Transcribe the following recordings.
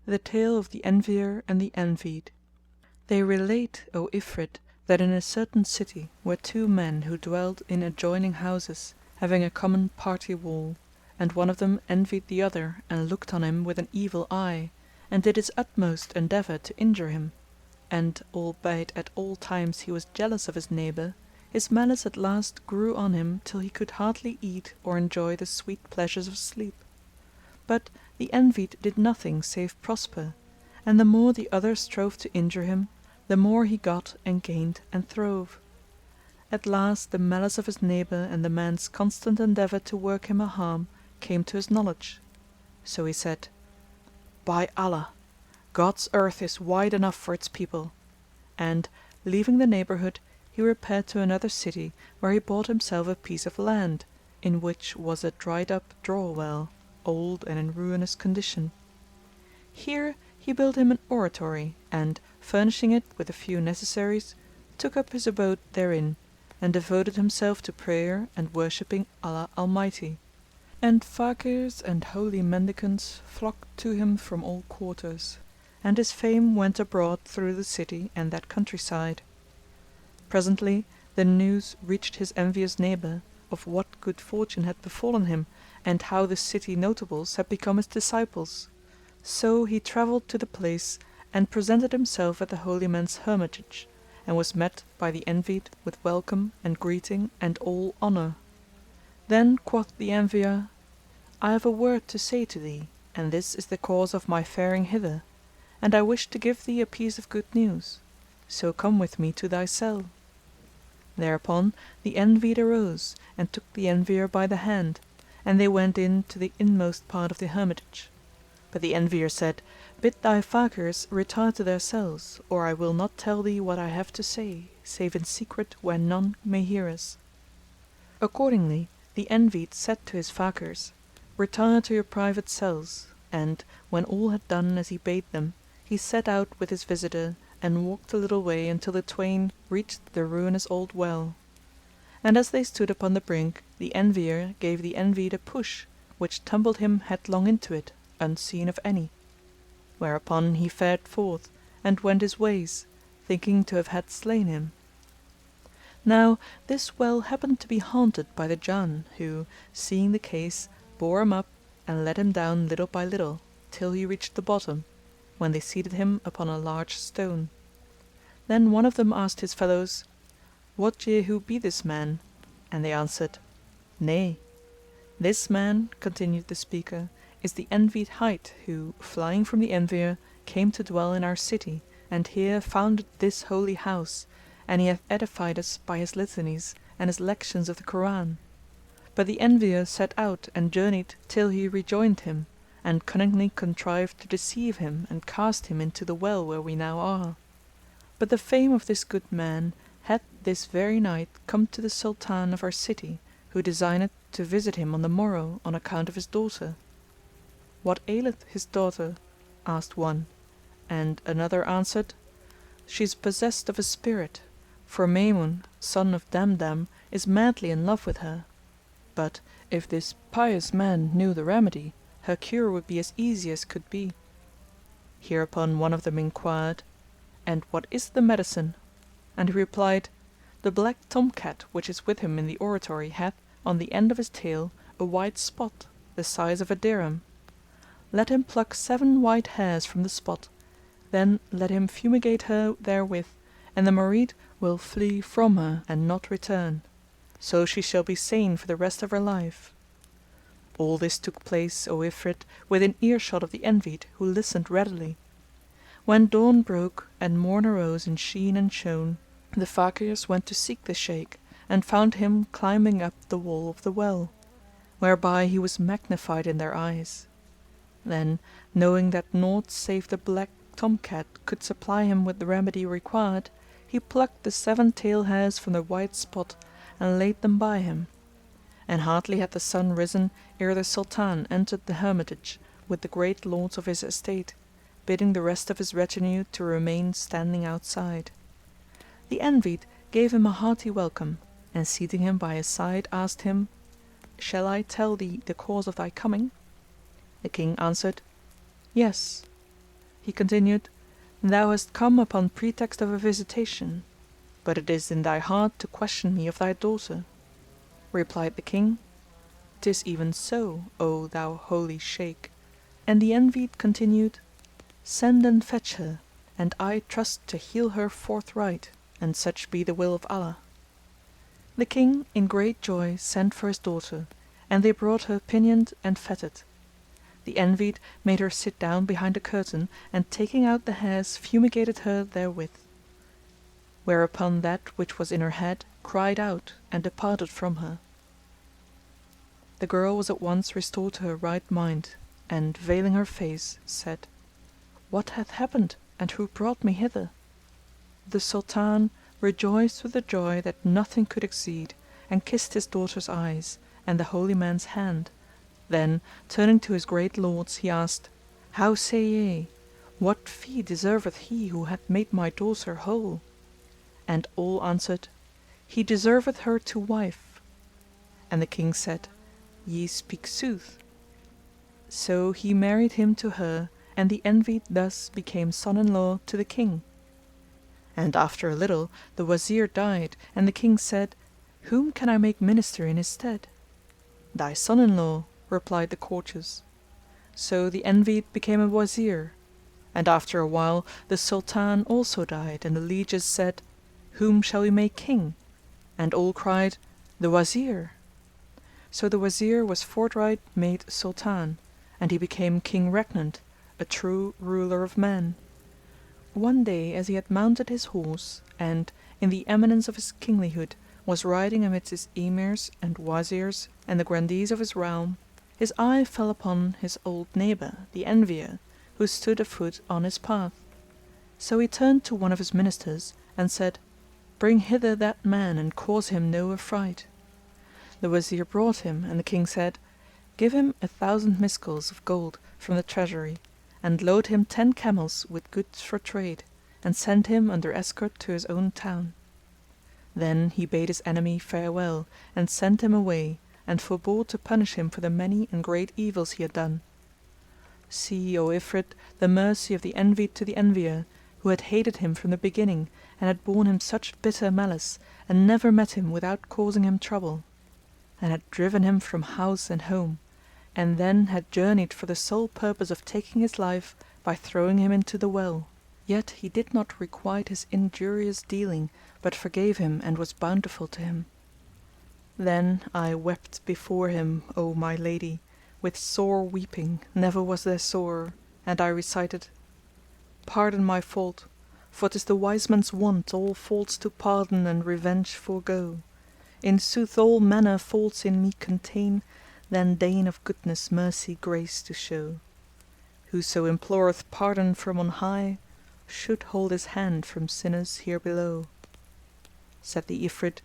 The Tale of the Envier and the Envied. They relate, O Ifrit, that in a certain city were two men who dwelt in adjoining houses, having a common party wall, and one of them envied the other and looked on him with an evil eye, and did his utmost endeavour to injure him; and, albeit at all times he was jealous of his neighbour, his malice at last grew on him till he could hardly eat or enjoy the sweet pleasures of sleep. But the Envied did nothing save prosper, and the more the other strove to injure him, the more he got and gained and throve. At last the malice of his neighbour and the man's constant endeavour to work him a harm came to his knowledge. So he said, "By Allah, God's earth is wide enough for its people," and, leaving the neighbourhood, he repaired to another city where he bought himself a piece of land, in which was a dried up draw well, old and in ruinous condition. Here he built him an oratory and, furnishing it with a few necessaries, took up his abode therein, and devoted himself to prayer and worshipping Allah Almighty. And fakirs and holy mendicants flocked to him from all quarters, and his fame went abroad through the city and that countryside. Presently the news reached his envious neighbour of what good fortune had befallen him, and how the city notables had become his disciples. So he travelled to the place and presented himself at the holy man's hermitage, and was met by the Envied with welcome and greeting and all honour. Then quoth the Envier, "I have a word to say to thee, and this is the cause of my faring hither, and I wish to give thee a piece of good news. So come with me to thy cell." Thereupon the Envied arose and took the Envier by the hand, and they went in to the inmost part of the hermitage. But the Envier said, "Bid thy fakirs retire to their cells, or I will not tell thee what I have to say, save in secret where none may hear us." Accordingly the Envied said to his fakirs, "Retire to your private cells," and, when all had done as he bade them, he set out with his visitor and walked a little way until the twain reached the ruinous old well. And as they stood upon the brink, the Envier gave the Envied a push, which tumbled him headlong into it, unseen of any. Whereupon he fared forth, and went his ways, thinking to have had slain him. Now this well happened to be haunted by the Jann who, seeing the case, bore him up and let him down little by little, till he reached the bottom, when they seated him upon a large stone. Then one of them asked his fellows, "Wot ye who be this man?" And they answered, "Nay." "This man," continued the speaker, "is the Envied hight who, flying from the Envier, came to dwell in our city, and here founded this holy house, and he hath edified us by his litanies and his lections of the Koran. But the Envier set out and journeyed till he rejoined him, and cunningly contrived to deceive him and cast him into the well where we now are. But the fame of this good man hath this very night come to the Sultan of our city, who designeth to visit him on the morrow on account of his daughter." "What aileth his daughter?" asked one, and another answered, "She is possessed of a spirit, for Maymun, son of Damdam, is madly in love with her. But if this pious man knew the remedy, her cure would be as easy as could be." Hereupon one of them inquired, "And what is the medicine?" And he replied, "The black tom cat which is with him in the oratory hath, on the end of his tail, a white spot, the size of a dirham. Let him pluck 7 white hairs from the spot, then let him fumigate her therewith, and the Marid will flee from her and not return. So she shall be sane for the rest of her life." All this took place, O Ifrit, within earshot of the Envied, who listened readily. When dawn broke and morn arose in sheen and shone, the fakirs went to seek the Shaykh, and found him climbing up the wall of the well, whereby he was magnified in their eyes. Then, knowing that naught save the black tom cat could supply him with the remedy required, he plucked the 7 tail hairs from the white spot and laid them by him. And hardly had the sun risen ere the Sultan entered the hermitage with the great lords of his estate, bidding the rest of his retinue to remain standing outside. The Envied gave him a hearty welcome, and seating him by his side asked him, "Shall I tell thee the cause of thy coming?" The King answered, "Yes." He continued, "Thou hast come upon pretext of a visitation, but it is in thy heart to question me of thy daughter." Replied the King, "'Tis even so, O thou holy Shaykh." And the Envied continued, "Send and fetch her, and I trust to heal her forthright, and such be the will of Allah." The King in great joy sent for his daughter, and they brought her pinioned and fettered. The Envied made her sit down behind a curtain and taking out the hairs fumigated her therewith; whereupon that which was in her head cried out and departed from her. The girl was at once restored to her right mind and, veiling her face, said, "What hath happened and who brought me hither?" The Sultan rejoiced with a joy that nothing could exceed and kissed his daughter's eyes and the holy man's hand. Then, turning to his great lords, he asked, "How say ye? What fee deserveth he who hath made my daughter whole?" And all answered, "He deserveth her to wife." And the King said, "Ye speak sooth." So he married him to her and the Envied thus became son-in-law to the King. And after a little the Wazir died and the King said, "Whom can I make minister in his stead?" "Thy son-in-law," replied the courtiers. So the Envied became a Wazir, and after a while the Sultan also died and the lieges said, "Whom shall we make King?" And all cried, "The Wazir." So the Wazir was forthright made Sultan, and he became King regnant, a true ruler of men. One day as he had mounted his horse and, in the eminence of his kinglihood, was riding amidst his Emirs and Wazirs and the grandees of his realm, his eye fell upon his old neighbour, the Envier, who stood afoot on his path. So he turned to one of his ministers and said, "Bring hither that man and cause him no affright." The Wazir brought him and the King said, "Give him 1,000 miskals of gold from the treasury, and load him 10 camels with goods for trade, and send him under escort to his own town." Then he bade his enemy farewell and sent him away and forbore to punish him for the many and great evils he had done. See, O Ifrit, the mercy of the Envied to the Envier, who had hated him from the beginning and had borne him such bitter malice and never met him without causing him trouble, and had driven him from house and home, and then had journeyed for the sole purpose of taking his life by throwing him into the well. Yet he did not requite his injurious dealing but forgave him and was bountiful to him. Then I wept before him, O my lady, with sore weeping, never was there sorer, and I recited, "Pardon my fault, for 'tis the wise man's wont all faults to pardon and revenge forego. In sooth all manner faults in me contain, then deign of goodness mercy grace to show. Whoso imploreth pardon from on high should hold his hand from sinners here below." Said the Ifrit,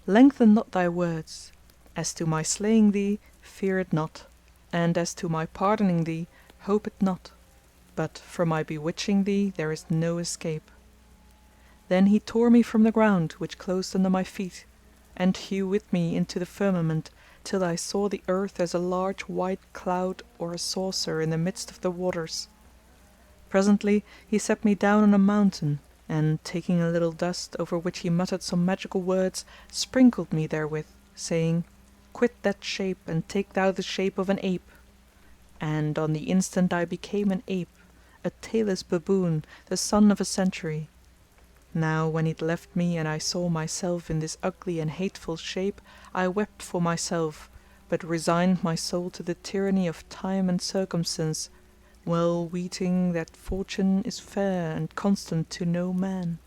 "Lengthen not thy words. As to my slaying thee, fear it not, and as to my pardoning thee, hope it not; but from my bewitching thee there is no escape." Then he tore me from the ground which closed under my feet, and hew with me into the firmament till I saw the earth as a large white cloud or a saucer in the midst of the waters. Presently he set me down on a mountain and, taking a little dust over which he muttered some magical words, sprinkled me therewith, saying, "Quit that shape and take thou the shape of an ape." And on the instant I became an ape, a tailless baboon, the son of a century. Now when he had left me and I saw myself in this ugly and hateful shape, I wept for myself, but resigned my soul to the tyranny of time and circumstance, well weeting that fortune is fair and constant to no man.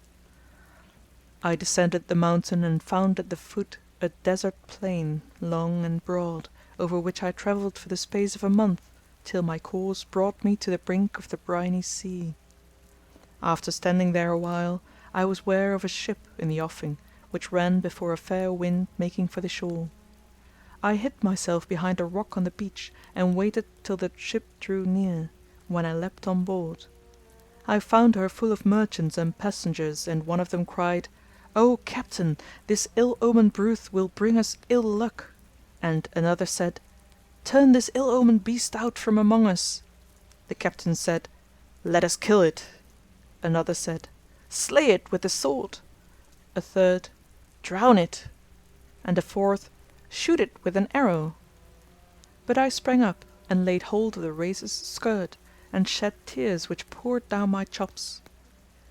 I descended the mountain and found at the foot a desert plain, long and broad, over which I travelled for the space of a month, till my course brought me to the brink of the briny sea. After standing there awhile, I was ware of a ship in the offing, which ran before a fair wind making for the shore. I hid myself behind a rock on the beach and waited till the ship drew near, when I leapt on board. I found her full of merchants and passengers and one of them cried, "O Captain, this ill-omened brute will bring us ill luck;" and another said, "Turn this ill-omened beast out from among us." The Captain said, "Let us kill it." Another said, "Slay it with the sword." A third, "Drown it." And a fourth, "Shoot it with an arrow." But I sprang up and laid hold of the racer's skirt and shed tears which poured down my chops.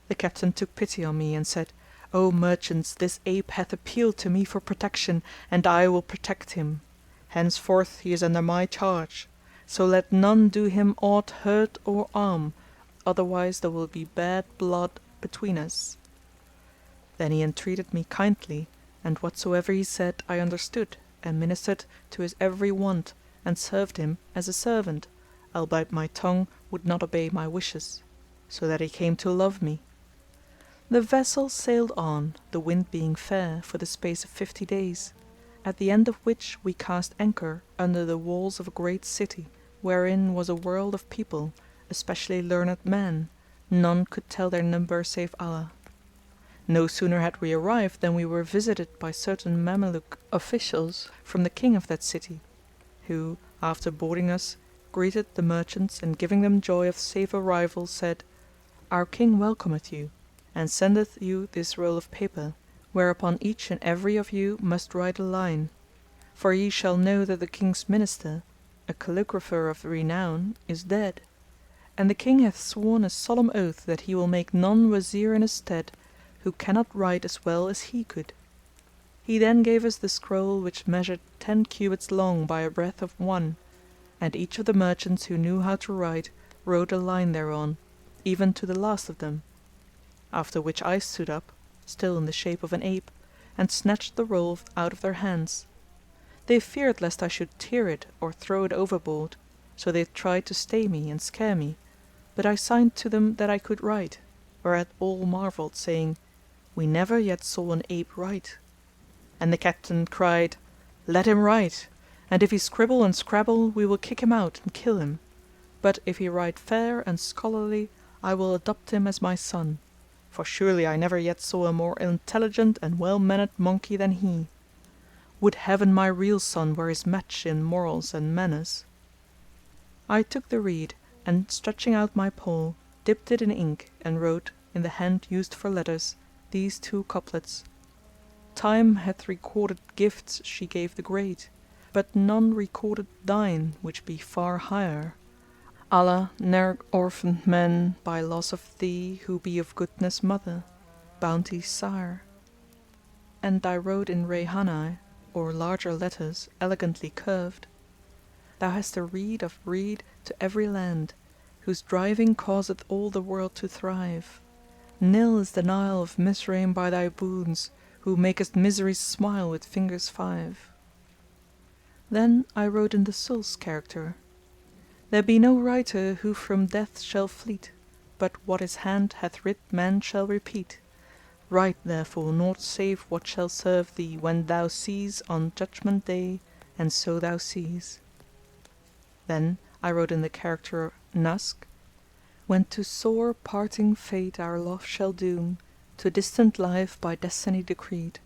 The captain took pity on me and said, "O merchants, this ape hath appealed to me for protection, and I will protect him. Henceforth he is under my charge, so let none do him aught hurt or harm, otherwise there will be bad blood between us." Then he entreated me kindly, and whatsoever he said I understood and ministered to his every want and served him as a servant, albeit my tongue would not obey my wishes, so that he came to love me. The vessel sailed on, the wind being fair, for the space of 50 days, at the end of which we cast anchor under the walls of a great city, wherein was a world of people, especially learned men, none could tell their number save Allah. No sooner had we arrived than we were visited by certain Mameluke officials from the king of that city, who, after boarding us, greeted the merchants and giving them joy of safe arrival, said, "Our king welcometh you, and sendeth you this roll of paper, whereupon each and every of you must write a line. For ye shall know that the king's minister, a calligrapher of renown, is dead, and the king hath sworn a solemn oath that he will make none Wazir in his stead who cannot write as well as he could." He then gave us the scroll which measured 10 cubits long by a breadth of 1, and each of the merchants who knew how to write wrote a line thereon, even to the last of them. After which I stood up, still in the shape of an ape, and snatched the roll out of their hands. They feared lest I should tear it or throw it overboard, so they tried to stay me and scare me, but I signed to them that I could write, whereat all marvelled, saying, "We never yet saw an ape write." And the captain cried, "Let him write, and if he scribble and scrabble we will kick him out and kill him; but if he write fair and scholarly I will adopt him as my son, for surely I never yet saw a more intelligent and well-mannered monkey than he. Would Heaven my real son were his match in morals and manners." I took the reed and, stretching out my paw, dipped it in ink and wrote, in the hand used for letters, these 2 couplets: "Time hath recorded gifts she gave the great, but none recorded thine which be far higher. Allah ne'er orphaned men by loss of thee who be of goodness mother, bounty's sire." And I wrote in Rayhani, or larger letters elegantly curved: "Thou hast a reed of reed to every land, whose driving causeth all the world to thrive. Nil is the Nile of Misraim by thy boons, who makest misery smile with fingers 5." Then I wrote in the Sul's character: "There be no writer who from death shall fleet, but what his hand hath writ man shall repeat. Write therefore naught save what shall serve thee when thou sees on Judgment Day, and so thou sees." Then I wrote in the character Nask: "When to sore parting fate our love shall doom, to distant life by destiny decreed,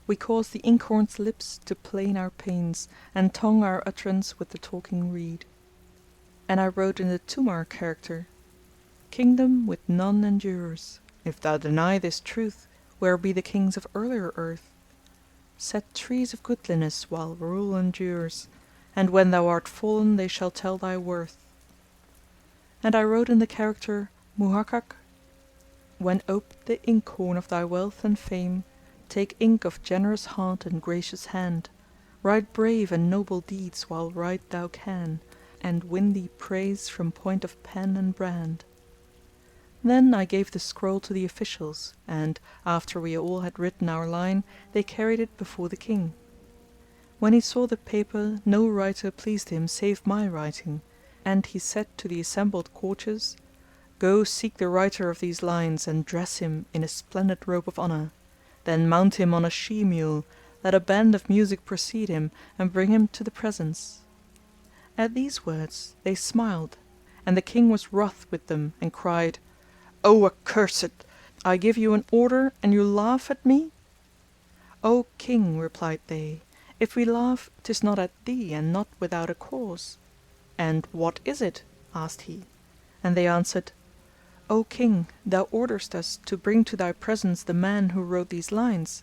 we cause the inkhorn's lips to plain our pains, and tongue our utterance with the talking reed." And I wrote in the Tumar character: "Kingdom with none endures. If thou deny this truth, where be the kings of earlier earth? Set trees of goodliness while rule endures, and when thou art fallen they shall tell thy worth." And I wrote in the character Muhakkak: "When oped the inkhorn of thy wealth and fame, take ink of generous heart and gracious hand, write brave and noble deeds while write thou can, and win thee praise from point of pen and brand." Then I gave the scroll to the officials and, after we all had written our line, they carried it before the king. When he saw the paper no writer pleased him save my writing, and he said to the assembled courtiers, "Go seek the writer of these lines and dress him in a splendid robe of honour; then mount him on a she mule, let a band of music precede him and bring him to the presence." At these words they smiled, and the king was wroth with them and cried, "O accursed! I give you an order and you laugh at me?" "O King," replied they, "if we laugh 'tis not at thee and not without a cause." "And what is it?" asked he, and they answered, O King, thou orderst us to bring to thy presence the man who wrote these lines.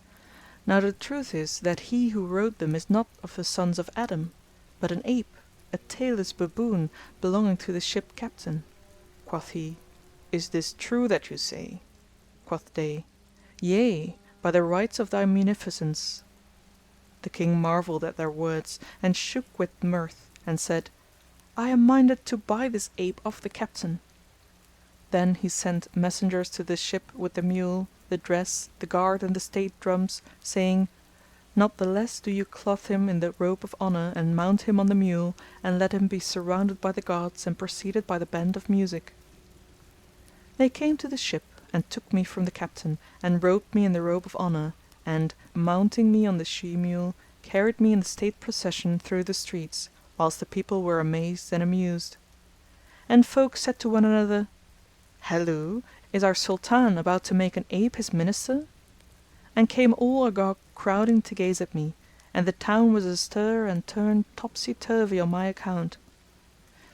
Now the truth is that he who wrote them is not of the sons of Adam, but an ape, a tailless baboon belonging to the ship captain." Quoth he, "Is this true that you say?" Quoth they, "Yea, by the rights of thy munificence." The King marvelled at their words and shook with mirth and said, "I am minded to buy this ape of the captain." Then he sent messengers to the ship with the mule, the dress, the guard and the state drums, saying, "Not the less do you clothe him in the robe of honour and mount him on the mule and let him be surrounded by the guards and preceded by the band of music." They came to the ship and took me from the captain and robed me in the robe of honour and, mounting me on the she mule, carried me in the state procession through the streets, whilst the people were amazed and amused. And folk said to one another, "Halloo! Is our Sultan about to make an ape his minister?" And came all agog crowding to gaze at me, and the town was astir and turned topsy turvy on my account.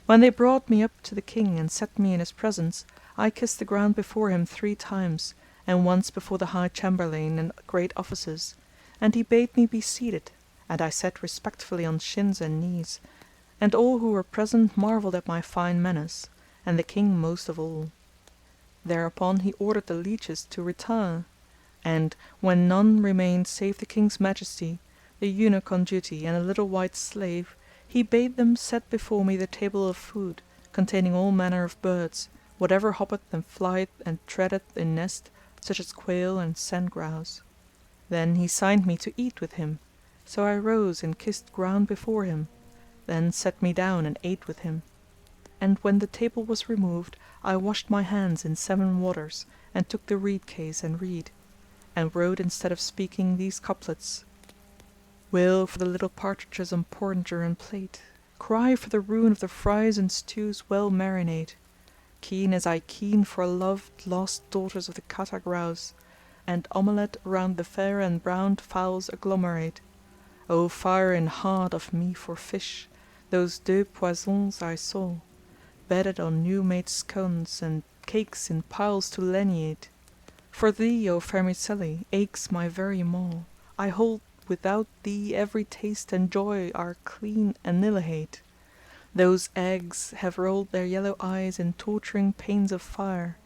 When they brought me up to the King and set me in his presence, I kissed the ground before him 3 times, and once before the High Chamberlain and great officers, and he bade me be seated, and I sat respectfully on shins and knees, and all who were present marvelled at my fine manners, and the King most of all. Thereupon he ordered the lieges to retire, and, when none remained save the King's Majesty, the eunuch on duty and a little white slave, he bade them set before me the table of food, containing all manner of birds, whatever hoppeth and flieth and treadeth in nest, such as quail and sand grouse. Then he signed me to eat with him, so I rose and kissed ground before him, then sat me down and ate with him. And when the table was removed, I washed my hands in 7 waters and took the reed case and reed, and wrote instead of speaking these couplets: "Wail for the little partridges on porringer and plate, cry for the ruin of the fries and stews well marinate. Keen as I keen for loved lost daughters of the Kata grouse, and omelette around the fair and browned fowls agglomerate. O fire in heart of me for fish, those deux poissons I saw, bedded on new made scones and cakes in piles to leniate. For thee, O Vermicelli, aches my very maw. I hold without thee every taste and joy are clean annihilate. Those eggs have rolled their yellow eyes in torturing pains of fire,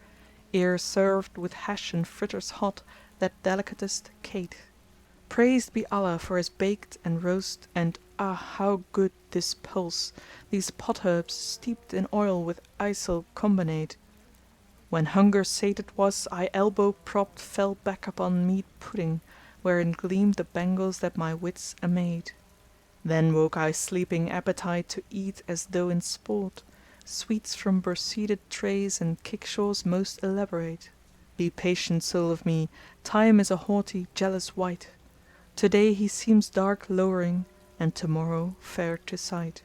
ere served with hash and fritters hot, that delicatest Kate. Praised be Allah for his baked and roast, and ah how good this pulse, these potherbs steeped in oil with eisel combinate. When hunger sated was, I elbow propped fell back upon meat pudding, wherein gleamed the bangles that my wits amazed. Then woke I sleeping appetite to eat as though in sport, sweets from burseeded trays and kickshaws most elaborate. Be patient, soul of me, time is a haughty, jealous wight. Today he seems dark lowering, and tomorrow fair to sight.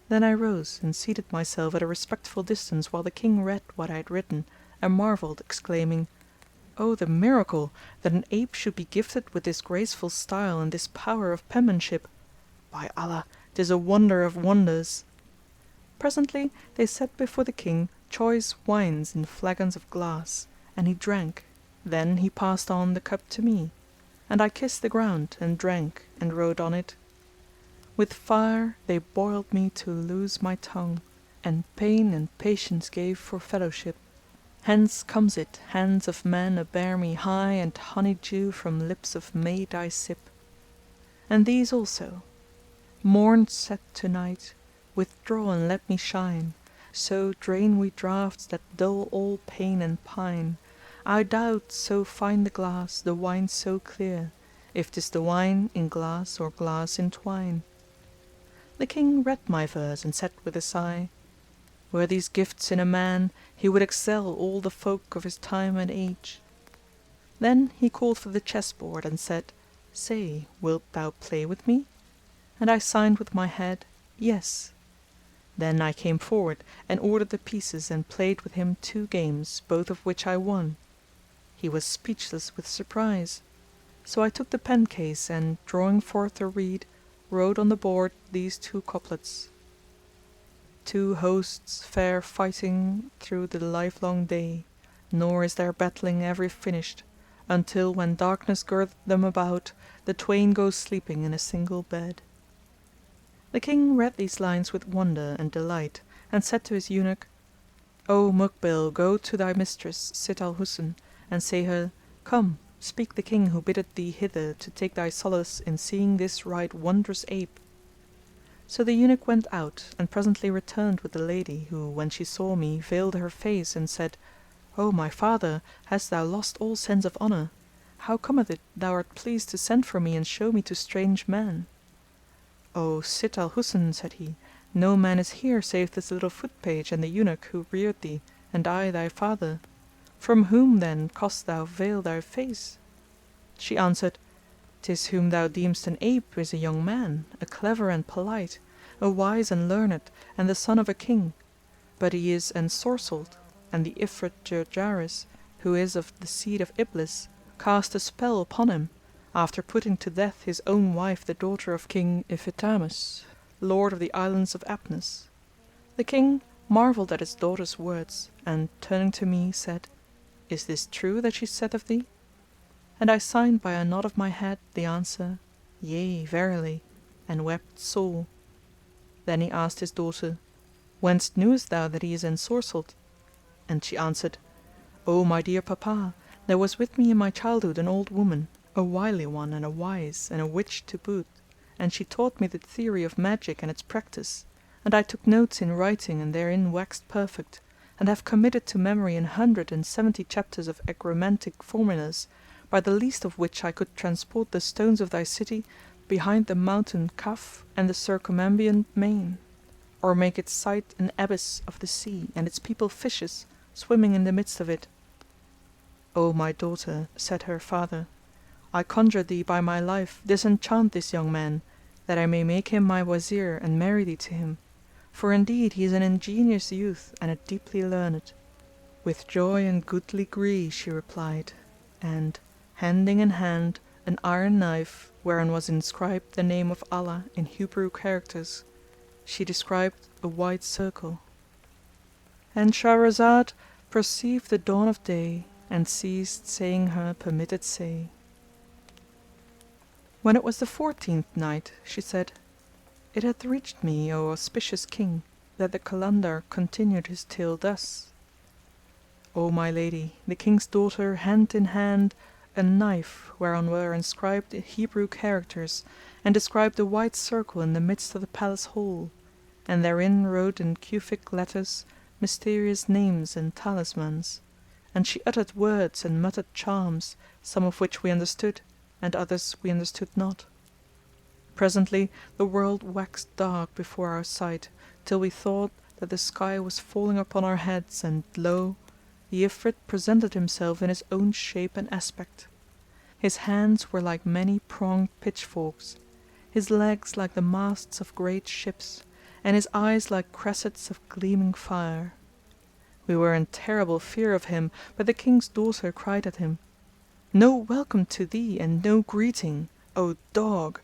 Then I rose and seated myself at a respectful distance while the King read what I had written, and marvelled, exclaiming, "O the miracle, that an ape should be gifted with this graceful style and this power of penmanship! By Allah, 'tis a wonder of wonders!" Presently they set before the King choice wines in flagons of glass, and he drank, then he passed on the cup to me, and I kissed the ground and drank and wrote on it: "With fire they boiled me to loose my tongue, and pain and patience gave for fellowship. Hence comes it, hands of men upbear me high, and honey dew from lips of maid I sip. And these also: Morn set to night, withdraw and let me shine, so drain we draughts that dull all pain and pine. I doubt so fine the glass, the wine so clear, if 'tis the wine in glass or glass in twine." The King read my verse and said with a sigh, "Were these gifts in a man, he would excel all the folk of his time and age." Then he called for the chess board and said, "Say, wilt thou play with me?" And I signed with my head, "Yes." Then I came forward and ordered the pieces and played with him 2 games, both of which I won. He was speechless with surprise. So I took the pen case and, drawing forth a reed, wrote on the board these 2 couplets: two hosts fare fighting through the livelong day, nor is their battling ever finished, until when darkness girdeth them about, the twain go sleeping in a single bed. The King read these lines with wonder and delight, and said to his eunuch, "O Mukbil, go to thy mistress Sitt al Husn and say her, Come, speak the King who biddeth thee hither to take thy solace in seeing this right wondrous ape." So the eunuch went out and presently returned with the lady who, when she saw me, veiled her face and said, "O my father, hast thou lost all sense of honour? How cometh it thou art pleased to send for me and show me to strange men?" "O Sitt al Husn," said he, "no man is here save this little foot page and the eunuch who reared thee, and I thy father. From whom, then, cost thou veil thy face?" She answered, "'Tis whom thou deemest an ape is a young man, a clever and polite, a wise and learned, and the son of a king; but he is ensorcelled, and the Ifrit Jirjaris, who is of the seed of Iblis, cast a spell upon him, after putting to death his own wife the daughter of King Ifitamus, lord of the islands of Abnus." The King marvelled at his daughter's words and, turning to me, said, "Is this true that she saith of thee?" And I signed by a nod of my head the answer, "Yea, verily," and wept sore. Then he asked his daughter, "Whence knewest thou that he is ensorcelled?" And she answered, "O my dear papa, there was with me in my childhood an old woman, a wily one and a wise, and a witch to boot, and she taught me the theory of magic and its practice, and I took notes in writing and therein waxed perfect, and have committed to memory 170 chapters of egromantic formulas, by the least of which I could transport the stones of thy city behind the mountain Kaf and the circumambient main, or make its site an abyss of the sea and its people fishes swimming in the midst of it." "O my daughter," said her father, "I conjure thee by my life disenchant this young man, that I may make him my Wazir and marry thee to him, for indeed he is an ingenious youth and a deeply learned." "With joy and goodly gree," she replied, and, handing in hand an iron knife whereon was inscribed the name of Allah in Hebrew characters, she described a wide circle.—And Shahrazad perceived the dawn of day and ceased saying her permitted say. When it was the 14th Night, she said, It hath reached me, O auspicious King, that the Kalandar continued his tale thus: O my lady, the King's daughter hand in hand a knife whereon were inscribed Hebrew characters, and described a wide circle in the midst of the palace hall, and therein wrote in Cufic letters mysterious names and talismans; and she uttered words and muttered charms, some of which we understood, and others we understood not. Presently the world waxed dark before our sight, till we thought that the sky was falling upon our heads and lo! the Ifrit presented himself in his own shape and aspect. His hands were like many pronged pitchforks, his legs like the masts of great ships, and his eyes like cressets of gleaming fire. We were in terrible fear of him, but the King's daughter cried at him, No welcome to thee and no greeting, O dog!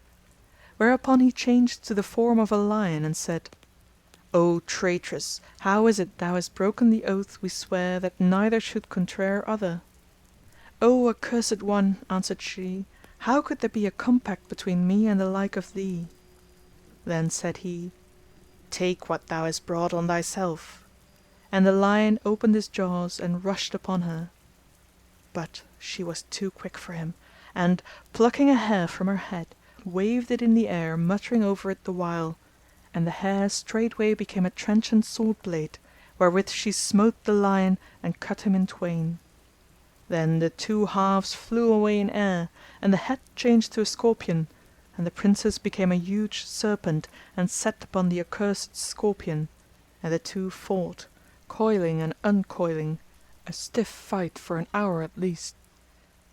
Whereupon he changed to the form of a lion and said, O traitress, how is it thou hast broken the oath we sware that neither should contraire other? O accursed one, answered she, how could there be a compact between me and the like of thee? Then said he, Take what thou hast brought on thyself. And the lion opened his jaws and rushed upon her. But she was too quick for him and, plucking a hair from her head, waved it in the air muttering over it the while, and the hair straightway became a trenchant sword blade, wherewith she smote the lion and cut him in twain. Then the two halves flew away in air, and the head changed to a scorpion, and the Princess became a huge serpent and set upon the accursed scorpion, and the two fought, coiling and uncoiling, a stiff fight for an hour at least.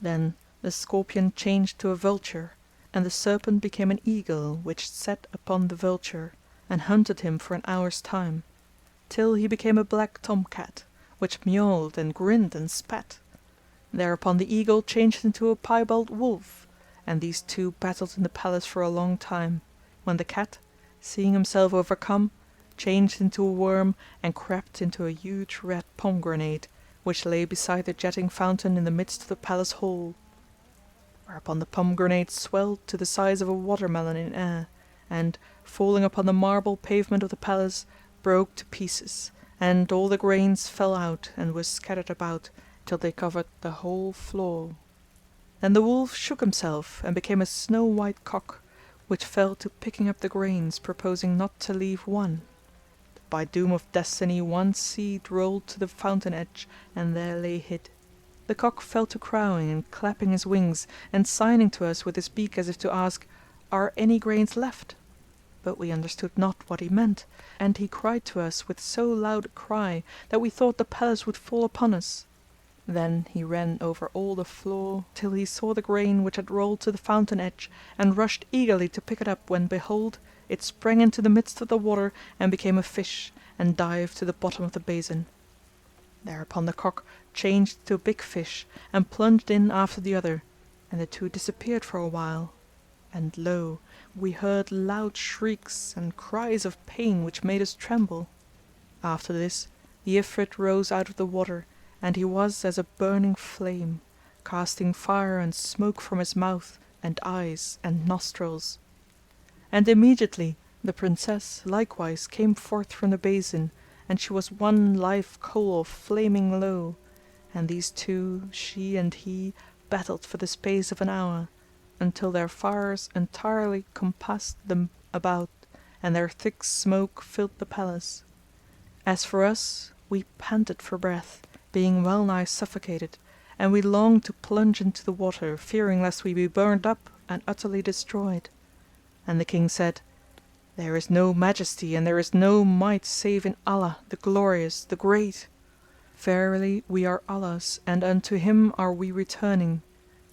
Then the scorpion changed to a vulture, and the serpent became an eagle which set upon the vulture, and hunted him for an hour's time, till he became a black tom cat, which miauled and grinned and spat. Thereupon the eagle changed into a piebald wolf, and these two battled in the palace for a long time, when the cat, seeing himself overcome, changed into a worm and crept into a huge red pomegranate, which lay beside the jetting fountain in the midst of the palace hall. Whereupon the pomegranate swelled to the size of a watermelon in air, and, falling upon the marble pavement of the palace, broke to pieces, and all the grains fell out and were scattered about, till they covered the whole floor. Then the wolf shook himself and became a snow-white cock, which fell to picking up the grains, purposing not to leave one. But by doom of destiny one seed rolled to the fountain edge and there lay hid. The cock fell to crowing and clapping his wings and signing to us with his beak as if to ask, "Are any grains left?" But we understood not what he meant, and he cried to us with so loud a cry that we thought the palace would fall upon us. Then he ran over all the floor till he saw the grain which had rolled to the fountain edge, and rushed eagerly to pick it up, when behold, it sprang into the midst of the water and became a fish, and dived to the bottom of the basin. Thereupon the cock changed to a big fish and plunged in after the other, and the two disappeared for a while. And lo! we heard loud shrieks and cries of pain which made us tremble. After this the Ifrit rose out of the water, and he was as a burning flame, casting fire and smoke from his mouth and eyes and nostrils. And immediately the princess likewise came forth from the basin, and she was one live coal of flaming low, and these two, she and he, battled for the space of an hour, until their fires entirely compassed them about, and their thick smoke filled the palace. As for us, we panted for breath, being well nigh suffocated, and we longed to plunge into the water, fearing lest we be burned up and utterly destroyed. And the king said, "There is no majesty and there is no might save in Allah, the Glorious, the Great. Verily we are Allah's, and unto Him are we returning.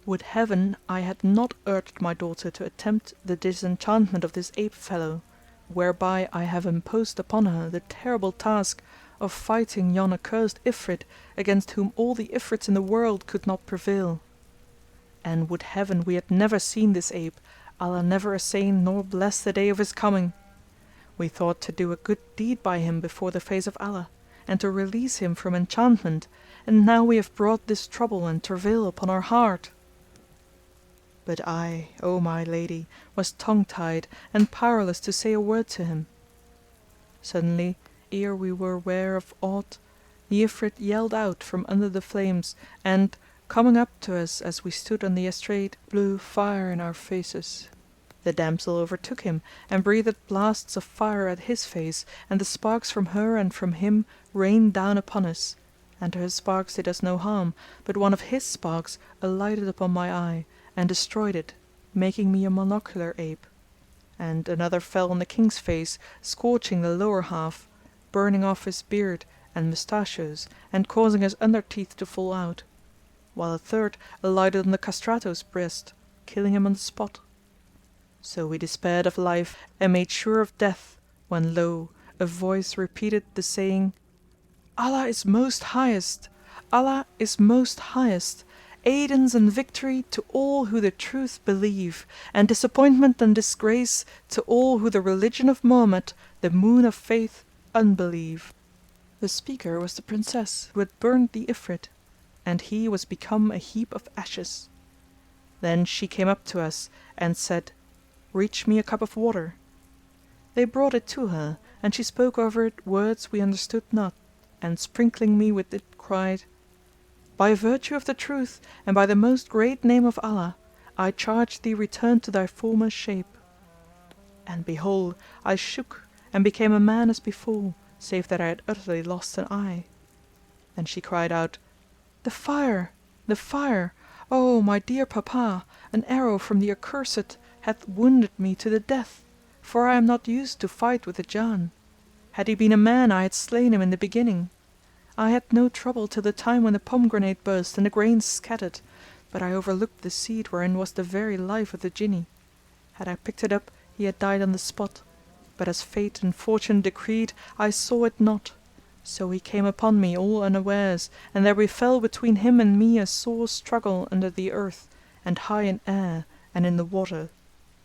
Would Heaven I had not urged my daughter to attempt the disenchantment of this ape fellow, whereby I have imposed upon her the terrible task of fighting yon accursed Ifrit against whom all the Ifrits in the world could not prevail. And would Heaven we had never seen this ape, Allah never assain nor bless the day of his coming. We thought to do a good deed by him before the face of Allah, and to release him from enchantment, and now we have brought this trouble and travail upon our heart." But I, O my lady, was tongue-tied and powerless to say a word to him. Suddenly, ere we were ware of aught, the Ifrit yelled out from under the flames, and, coming up to us as we stood on the estrade, blew fire in our faces. The damsel overtook him and breathed blasts of fire at his face, and the sparks from her and from him rained down upon us, and her sparks did us no harm, but one of his sparks alighted upon my eye and destroyed it, making me a monocular ape, and another fell on the king's face, scorching the lower half, burning off his beard and mustachios and causing his under teeth to fall out, while a third alighted on the castrato's breast, killing him on the spot. So we despaired of life and made sure of death, when lo! a voice repeated the saying, "Allah is most highest! Allah is most highest! Aidance and victory to all who the truth believe, and disappointment and disgrace to all who the religion of Mohammed, the Moon of Faith, unbelieve." The speaker was the princess who had burned the Ifrit, and he was become a heap of ashes. Then she came up to us and said, "Reach me a cup of water." They brought it to her, and she spoke over it words we understood not, and sprinkling me with it cried, "By virtue of the Truth and by the most great name of Allah, I charge thee return to thy former shape." And behold, I shook and became a man as before, save that I had utterly lost an eye. Then she cried out, "The fire! The fire! O my dear papa, an arrow from the accursed hath wounded me to the death, for I am not used to fight with the Jann. Had he been a man I had slain him in the beginning. I had no trouble till the time when the pomegranate burst and the grains scattered, but I overlooked the seed wherein was the very life of the Jinni. Had I picked it up he had died on the spot, but as fate and fortune decreed I saw it not. So he came upon me all unawares, and there befell between him and me a sore struggle under the earth, and high in air, and in the water.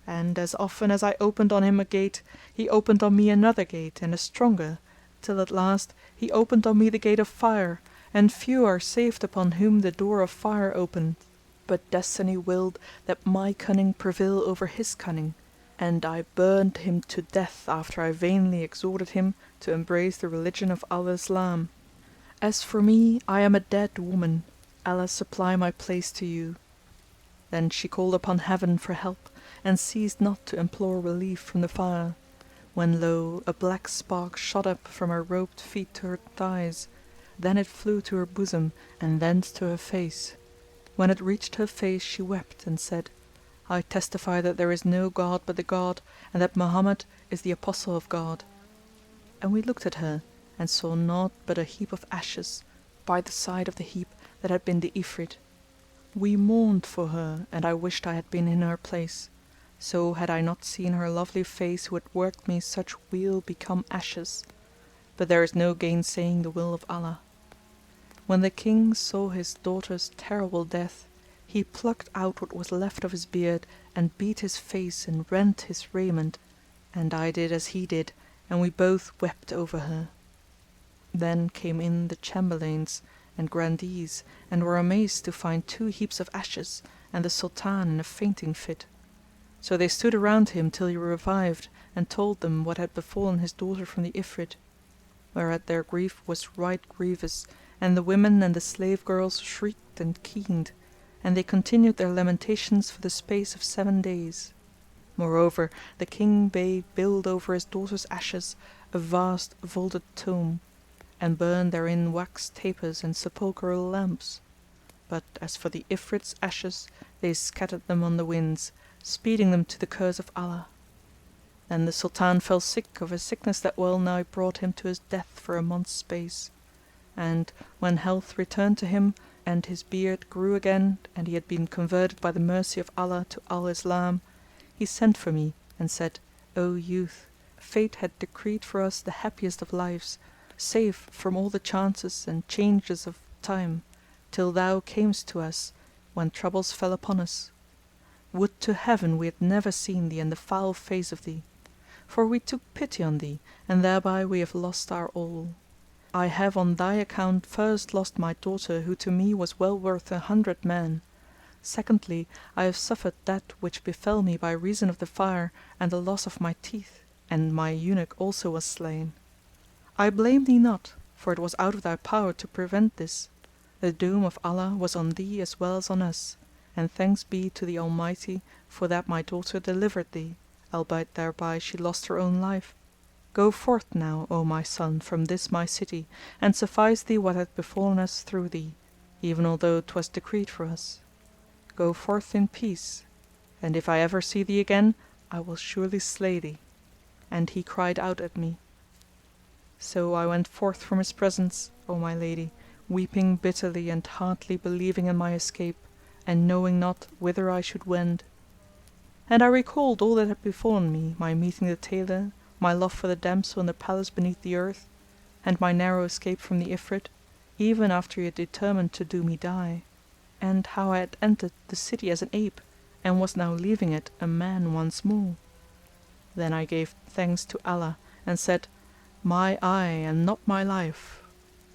And as often as I opened on him a gate, he opened on me another gate and a stronger, till at last he opened on me the gate of fire, and few are saved upon whom the door of fire openeth. But Destiny willed that my cunning prevail over his cunning, and I burned him to death after I vainly exhorted him to embrace the religion of Al Islam. As for me, I am a dead woman. Allah supply my place to you." Then she called upon Heaven for help and ceased not to implore relief from the fire, when lo! a black spark shot up from her robed feet to her thighs, then it flew to her bosom and thence to her face. When it reached her face she wept and said, "I testify that there is no god but the God, and that Mohammed is the Apostle of God." And we looked at her and saw naught but a heap of ashes by the side of the heap that had been the Ifrit. We mourned for her and I wished I had been in her place, so had I not seen her lovely face who had worked me such weal become ashes. But there is no gainsaying the will of Allah. When the King saw his daughter's terrible death, he plucked out what was left of his beard and beat his face and rent his raiment, and I did as he did, and we both wept over her. Then came in the Chamberlains and Grandees and were amazed to find 2 heaps of ashes and the Sultan in a fainting fit. So they stood around him till he revived and told them what had befallen his daughter from the Ifrit, whereat their grief was right grievous, and the women and the slave girls shrieked and keened, and they continued their lamentations for the space of 7 days. Moreover, the King bade build over his daughter's ashes a vast vaulted tomb, and burn therein wax tapers and sepulchral lamps. But as for the Ifrit's ashes, they scattered them on the winds, speeding them to the curse of Allah. Then the Sultan fell sick of a sickness that well nigh brought him to his death for a month's space, and when health returned to him and his beard grew again and he had been converted by the mercy of Allah to Al Islam, he sent for me and said, "O youth, fate had decreed for us the happiest of lives, safe from all the chances and changes of time, till thou camest to us, when troubles fell upon us. Would to Heaven we had never seen thee and the foul face of thee! For we took pity on thee and thereby we have lost our all. I have on thy account first lost my daughter who to me was well worth 100 men. Secondly, I have suffered that which befell me by reason of the fire and the loss of my teeth, and my eunuch also was slain. I blame thee not, for it was out of thy power to prevent this. The doom of Allah was on thee as well as on us, and thanks be to the Almighty for that my daughter delivered thee, albeit thereby she lost her own life. Go forth now, O my son, from this my city, and suffice thee what hath befallen us through thee, even although 'twas decreed for us. Go forth in peace, and if I ever see thee again, I will surely slay thee." And he cried out at me. So I went forth from his presence, O my lady, weeping bitterly and hardly believing in my escape, and knowing not whither I should wend. And I recalled all that had befallen me, my meeting the tailor, my love for the damsel in the palace beneath the earth, and my narrow escape from the Ifrit, even after he had determined to do me die, and how I had entered the city as an ape, and was now leaving it a man once more. Then I gave thanks to Allah and said, "My eye and not my life,"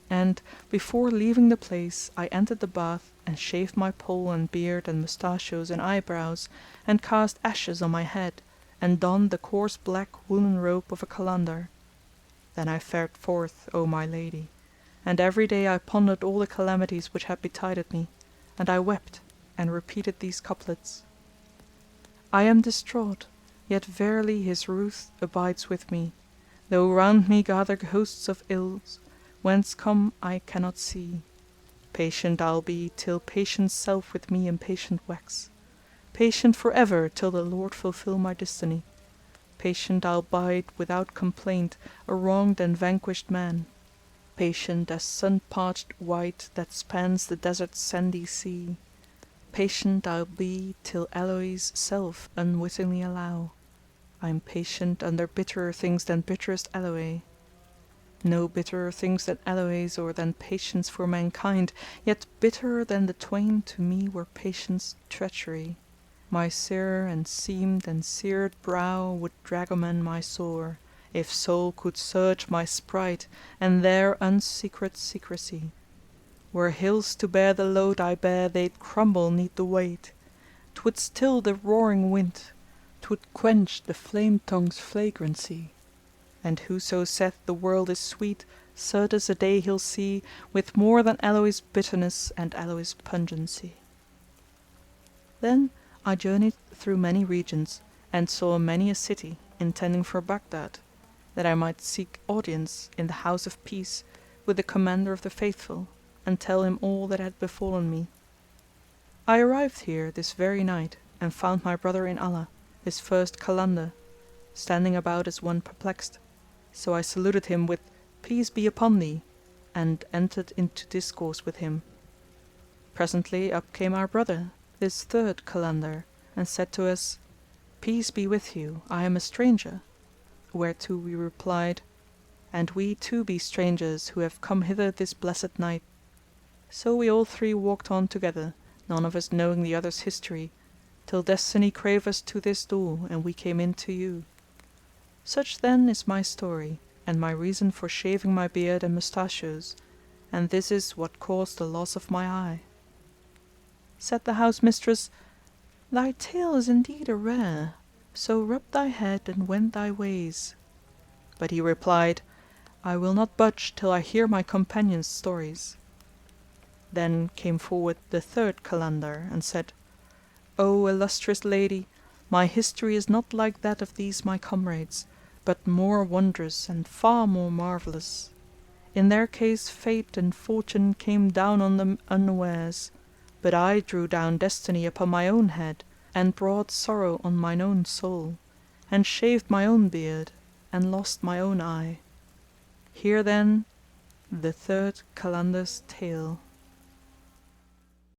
and, before leaving the place, I entered the bath and shaved my poll and beard and mustachios and eyebrows, and cast ashes on my head, and donned the coarse black woollen robe of a Kalandar. Then I fared forth, O my lady, and every day I pondered all the calamities which had betided me, and I wept and repeated these couplets: I am distraught, yet verily his ruth abides with me, though round me gather hosts of ills, whence come I cannot see. Patient I'll be till patience self with me impatient wax, patient for ever till the Lord fulfil my destiny. Patient I'll bide without complaint a wronged and vanquished man, patient as sun-parched white that spans the desert's sandy sea. Patient I'll be till Elohe's self unwittingly allow. I'm patient under bitterer things than bitterest Elohe. No bitterer things than Elohe's or than patience for mankind, yet bitterer than the twain to me were patience treachery. My sere and seamed and seared brow would dragoman my sore, if soul could search my sprite and their unsecret secrecy. Were hills to bear the load I bear, they'd crumble 'neath the weight. 'Twould still the roaring wind, 'twould quench the flame tongue's flagrancy. And whoso saith the world is sweet, certes a day he'll see with more than alloy's bitterness and alloy's pungency. Then I journeyed through many regions, and saw many a city, intending for Baghdad, that I might seek audience in the House of Peace with the Commander of the Faithful, and tell him all that had befallen me. I arrived here this very night and found my brother in Allah, his first Kalandar, standing about as one perplexed; so I saluted him with "Peace be upon thee!" and entered into discourse with him. Presently up came our brother, this third Kalandar, and said to us, "Peace be with you, I am a stranger;" whereto we replied, "And we too be strangers who have come hither this blessed night." So we all three walked on together, none of us knowing the other's history, till destiny drave us to this door and we came in to you. Such then is my story and my reason for shaving my beard and mustachios, and this is what caused the loss of my eye. Said the house mistress, "Thy tale is indeed a rare, so rub thy head and wend thy ways." But he replied, "I will not budge till I hear my companions' stories." Then came forward the third Kalandar and said, "O illustrious lady, my history is not like that of these my comrades, but more wondrous and far more marvellous. In their case fate and fortune came down on them unawares, but I drew down destiny upon my own head and brought sorrow on mine own soul, and shaved my own beard and lost my own eye. Hear then the third Kalandar's tale."